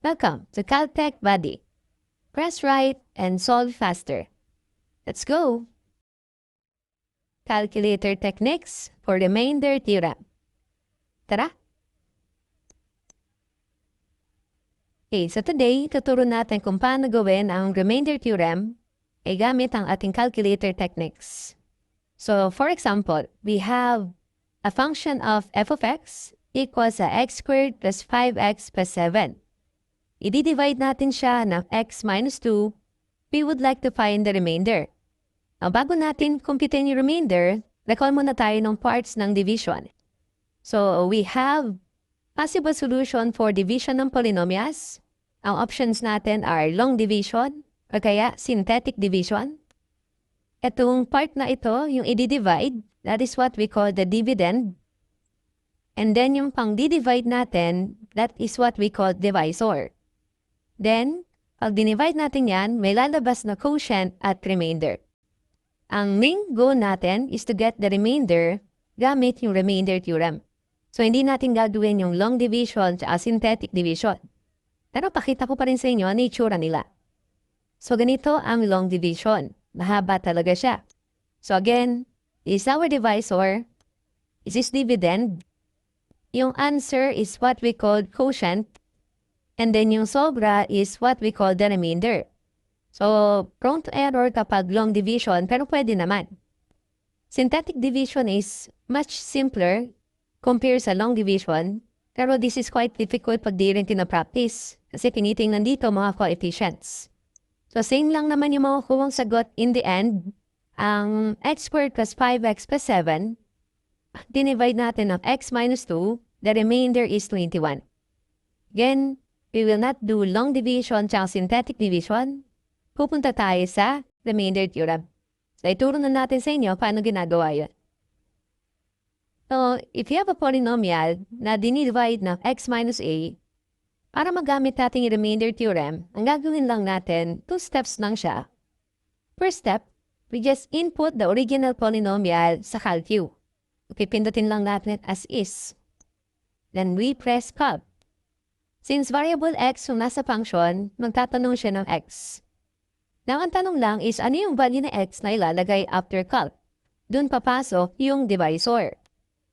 Welcome to Caltech Buddy. Press right and solve faster. Let's go! Calculator techniques for remainder theorem. Tara! Okay, so today, tuturo natin kung paano gawin ang remainder theorem ay gamit ang ating calculator techniques. So, for example, we have a function of f of x equals a x squared plus 5x plus 7. I-divide natin siya ng x minus 2. We would like to find the remainder. Now, bago natin computein yung remainder, recall muna tayo ng parts ng division. So, we have possible solution for division ng polynomials. Ang options natin are long division o kaya synthetic division. Itong part na ito, yung i-divide, that is what we call the dividend. And then yung pang-divide natin, that is what we call divisor. Then, pag dinivide natin yan, may lalabas na quotient at remainder. Ang main goal natin is to get the remainder gamit yung remainder theorem. So, hindi natin gagawin yung long division at synthetic division. Pero pakita ko pa rin sa inyo ang itsura nila. So, ganito ang long division. Mahaba talaga siya. So, again, is our divisor, is this dividend. Yung answer is what we call quotient. And then yung sobra is what we call the remainder. So, prone to error kapag long division, pero pwede naman. Synthetic division is much simpler compared sa long division, pero this is quite difficult pag di rin tinapractice kasi tinitingnan dito mga coefficients. So, same lang naman yung mga kuwang sagot in the end. Ang x squared plus 5x plus 7, dinivide natin ng x minus 2, the remainder is 21. Again, we will not do long division tsaka synthetic division. Pupunta tayo sa remainder theorem. So, ituro na natin sa inyo paano ginagawa yun. So, if you have a polynomial na dinivide ng x minus a, para magamit natin yung remainder theorem, ang gagawin lang natin, 2 steps lang siya. First step, we just input the original polynomial sa calcu. Pipindutin lang natin as is. Then we press calc. Since variable x yung nasa function, magtatanong siya ng x. Now, ang tanong lang is ano yung value na x na ilalagay after calc? Doon papasok yung divisor.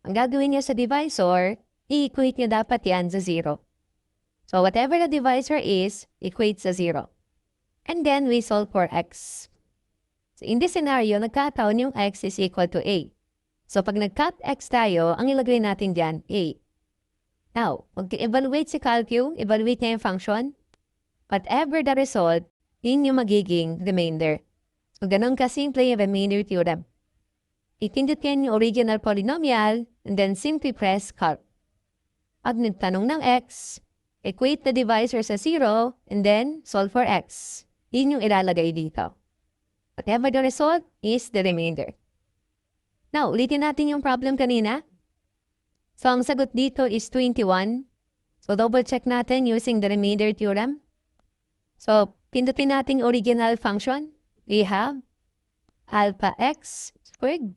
Ang gagawin niya sa divisor, i-equate niya dapat yan sa 0. So, whatever the divisor is, equates sa 0. And then, we solve for x. So, in this scenario, nagkataon yung x is equal to a. So, pag nag-cut x tayo, ang ilagay natin dyan, a. Now, mag-evaluate si calcu, evaluate niya yung function. Whatever the result, yun yung magiging remainder. So, ganun kasimple yung remainder theorem. Itindot yan yung original polynomial and then simply press calc. Pag nagtanong ng x, equate the divisor sa 0 and then solve for x. Yun yung ilalagay dito. Whatever the result is the remainder. Now, ulitin natin yung problem kanina. So, ang sagot dito is 21. So, double check natin using the remainder theorem. So, pindutin natin original function. We have alpha x squared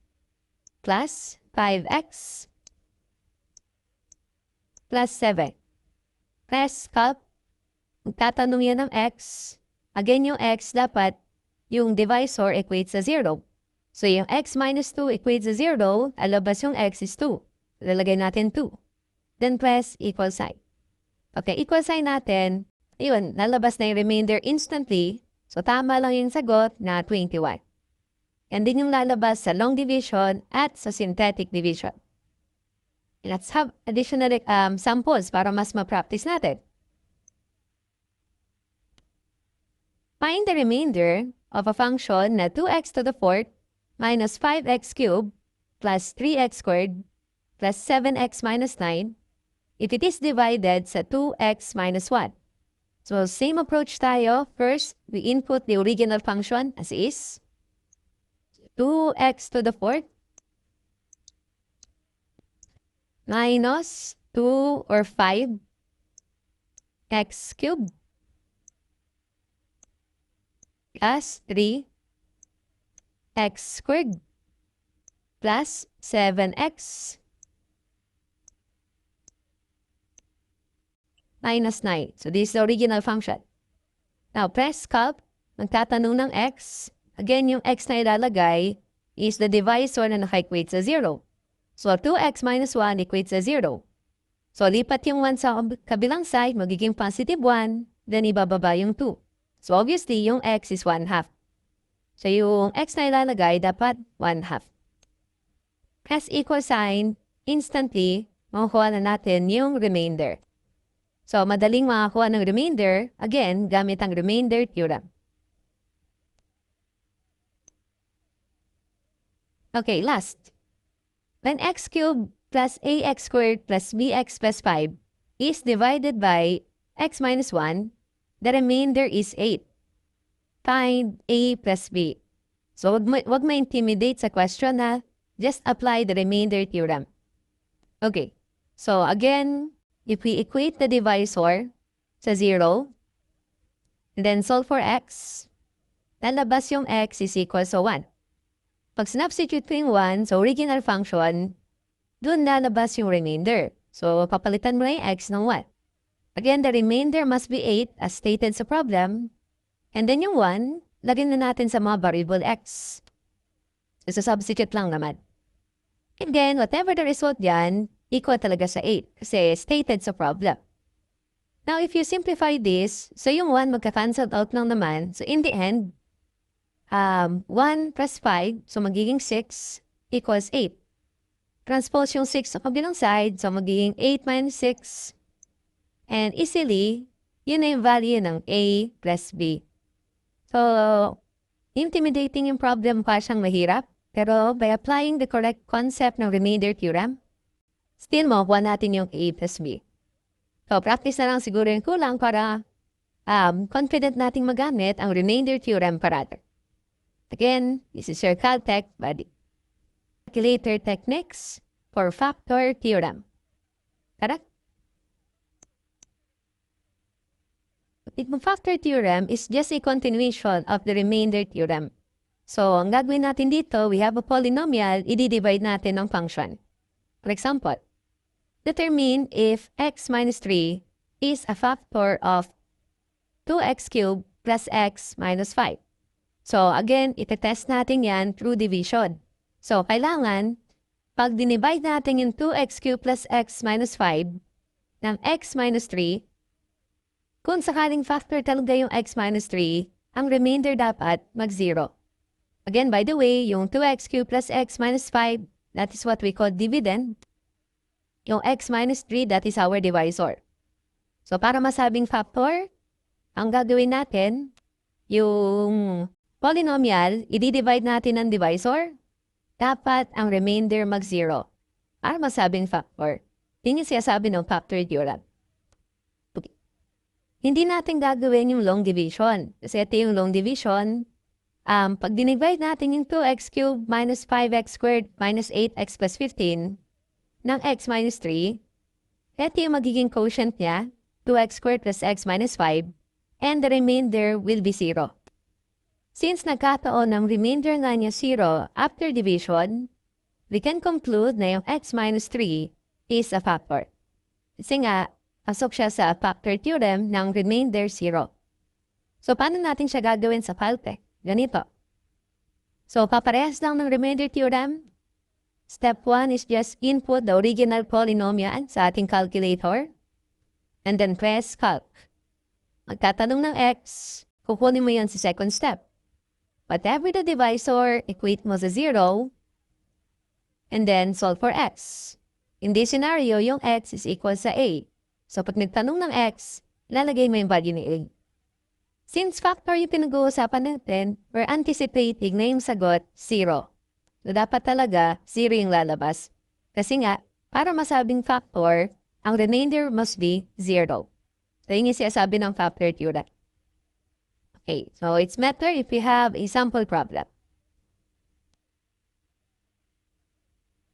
plus 5x plus 7. Press calc. Magtatanong yan ng x. Again, yung x dapat yung divisor equates sa 0. So, yung x minus 2 equates sa 0, alabas yung x is 2. Lalagay natin 2. Then press equal sign. Okay, equal sign natin. Ayun, lalabas na yung remainder instantly. So, tama lang yung sagot na 21. And din yung lalabas sa long division at sa synthetic division. Let's have additional samples para mas ma-practice natin. Find the remainder of a function na 2x to the 4th minus 5x cubed plus 3x squared plus 7x minus 9 if it is divided sa 2x minus 1. So, same approach tayo. First, we input the original function as is. 2x to the 4th minus 2 or 5 x cubed plus 3 x squared plus 7x minus 9. So this is the original function. Now, press calc. Magtatanong ng x. Again, yung x na ilalagay is the divisor na naka-equate sa 0. So, 2x minus 1 equates sa 0. So, lipat yung 1 sa kabilang side, magiging positive 1, then ibababa yung 2. So, obviously, yung x is 1/2. So, yung x na ilalagay dapat 1/2. Press equal sign, instantly, makukuha na natin yung remainder. So, madaling makakuha ng remainder, again, gamit ang remainder theorem. Okay, last. When x cubed plus ax squared plus bx plus 5 is divided by x minus 1, the remainder is 8. Find a plus b. So, wag ma-intimidate sa question na just apply the remainder theorem. Okay. So, again, if we equate the divisor sa 0, and then solve for x, lalabas yung x is equal to 1. Pag sinubstitute ko yung 1 sa original function, doon lalabas yung remainder. So, papalitan mo na yung x ng 1. Again, the remainder must be 8 as stated sa problem. And then yung 1, lagyan na natin sa mga variable x. So, substitute lang naman. And then, whatever the result yan, equal talaga sa 8 kasi stated sa problem. Now, if you simplify this, so yung 1 magka-cancel out lang naman. So, in the end, 1 plus 5, so magiging 6 equals 8. Transpose yung 6 sa kabilang side, so magiging 8 minus 6. And easily, yun na yung value ng a plus b. So, intimidating yung problem pa siyang mahirap, pero by applying the correct concept ng remainder theorem, still makukuha natin yung a plus b. So, practice na lang siguro yung kulang para confident nating magamit ang remainder theorem parada. Again, this is your Caltech buddy. Calculator techniques for factor theorem. Correct? The factor theorem is just a continuation of the remainder theorem. So, ang gagawin natin dito, we have a polynomial, i-divide natin ng function. For example, determine if x minus 3 is a factor of 2x cubed plus x minus 5. So, again, itetest natin yan through division. So, kailangan, pag dinivide natin yung 2x cubed plus x minus 5 ng x minus 3, kung sakaling factor talaga yung x minus 3, ang remainder dapat mag-0. Again, by the way, yung 2x cubed plus x minus 5, that is what we call dividend. Yung x minus 3, that is our divisor. So, para masabing factor, ang gagawin natin, yung polynomial, i-divide natin ang divisor, dapat ang remainder mag-0. Para masabing factor. Yun yung siyasabi ng factor theorem. Okay. Hindi natin gagawin yung long division. Kasi ito yung long division. Pag dinivide natin yung 2x cubed minus 5x squared minus 8x plus 15 ng x minus 3, ito yung magiging quotient niya, 2x squared plus x minus 5, and the remainder will be 0. Since nagkataon ng remainder nga niya 0 after division, we can conclude na yung x minus 3 is a factor. Kasi nga, pasok siya sa factor theorem ng remainder 0. So, paano natin siya gagawin sa Caltech? Ganito. So, paparehas lang ng remainder theorem. Step 1 is just input the original polynomial sa ating calculator. And then press calc. Magtatanong ng x, kukunin mo yan sa second step. Whatever the divisor, equate mo sa 0, and then solve for x. In this scenario, yung x is equal sa a. So, pag nagtanong ng x, lalagay mo yung value ni a. Since factor yung pinag-uusapan natin, we're anticipating na yung sagot, 0. So, dapat talaga, 0 yung lalabas. Kasi nga, para masabing factor, ang remainder must be 0. So, yun yung sinasabi ng factor theorem. Okay, so it's better if we have a sample problem.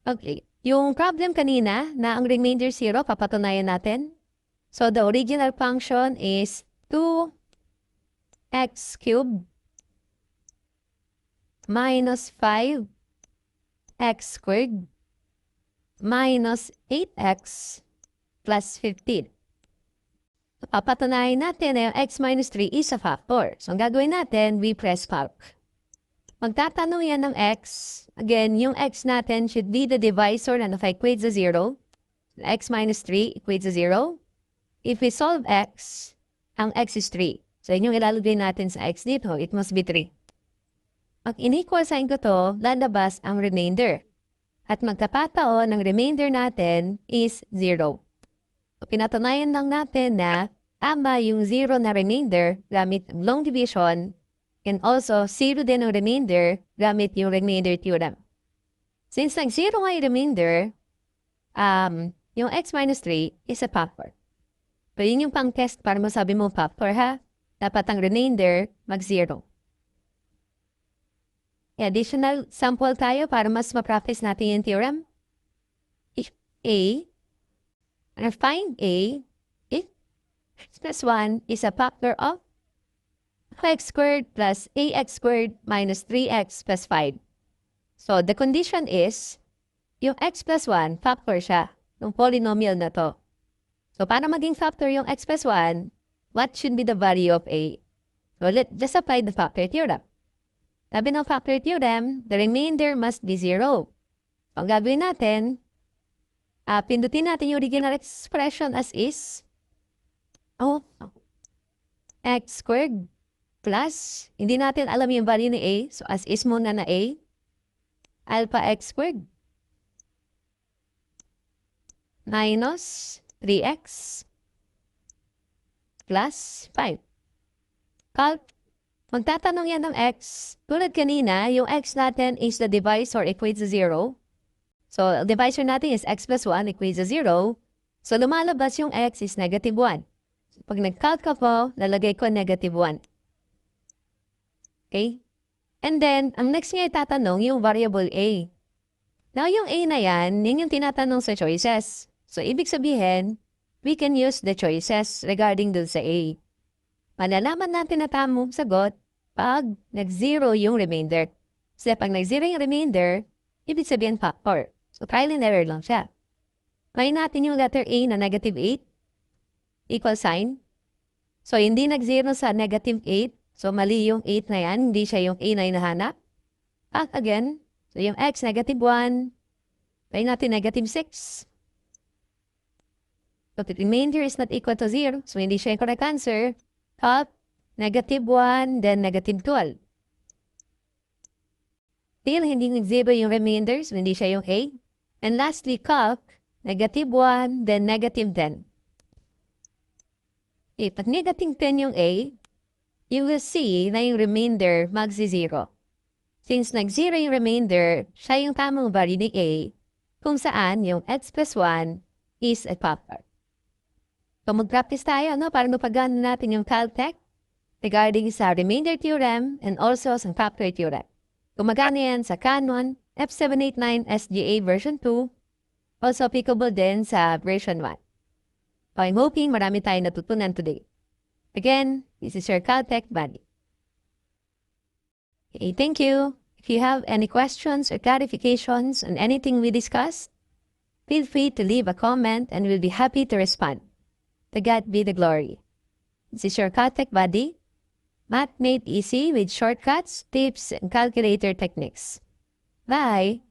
Okay, yung problem kanina na ang remainder 0, papatunayan natin. So the original function is 2x cubed minus 5x squared minus 8x plus 15. Papatunayan natin na yung x minus 3 is a factor. So, ang gagawin natin, we press calc. Magtatanong yan ng x. Again, yung x natin should be the divisor and if I equate to 0, x minus 3 equates to 0. If we solve x, ang x is 3. So, yun yung ilalagay natin sa x dito. It must be 3. Pag in-equal sign ko to, lalabas ang remainder. At magkapataon ng remainder natin is 0. So, pinatunayan lang natin na tama yung 0 na remainder gamit ang long division and also 0 din ang remainder gamit yung remainder theorem. Since nag-0 nga yung remainder, yung x minus 3 is a factor. Pero yun yung pang-test para masabi mo factor ha. Dapat ang remainder mag-0. Additional sample tayo para mas ma-practice natin yung theorem. If A, find A, if x plus 1 is a factor of x squared plus ax squared minus 3x plus 5. So, the condition is, yung x plus 1, factor siya, ng polynomial na to. So, para maging factor yung x plus 1, what should be the value of A? So, let's just apply the factor theorem. Sabi ng factor theorem, the remainder must be 0. So, ang gagawin natin, pindutin natin yung original expression as is. X squared plus, hindi natin alam yung value ni A. So, as is muna na A. Alpha x squared minus 3x plus 5. Calc. Magtatanong yan ng x. Tulad kanina, yung x natin is the divisor equates to 0. So, divisor natin is x plus 1 equates to 0. So, lumalabas yung x is negative 1. So, pag nag-calc ka po, lalagay ko negative 1. Okay? And then, ang next niya itatanong yung variable a. Now, yung a na yan, yun yung tinatanong sa choices. So, ibig sabihin, we can use the choices regarding dun sa a. Malalaman natin na tamang sagot pag nag-0 yung remainder. Kasi pag nag-0 yung remainder, ibig sabihin factor. So, trial and error lang siya. Try natin yung letter A na negative 8. Equal sign. So, hindi nag-0 sa negative 8. So, mali yung 8 na yan. Hindi siya yung A na hinahanap. Back again. So, yung x negative 1. Try natin negative 6. So, the remainder is not equal to 0. So, hindi siya yung correct answer. Top, negative 1, then negative 12. Still, hindi nag-0 yung remainders, hindi siya yung A. And lastly, calc, negative 1, then negative 10. If negative 10 yung A, you will see na yung remainder magsi-0. Since nag-0 yung remainder, siya yung tamang value ni A, kung saan yung x plus 1 is a factor. So, mag-practice tayo, no? Para mapagana natin yung Caltech regarding sa remainder theorem and also sa factor theorem. Gumagana yan sa Canon F789 SGA version 2, also applicable din sa version 1. So, I'm hoping marami tayong natutunan today. Again, this is your Caltech buddy. Okay, thank you. If you have any questions or clarifications on anything we discussed, feel free to leave a comment and we'll be happy to respond. To God be the glory. This is your Caltech buddy. Math made easy with shortcuts, tips, and calculator techniques. Bye!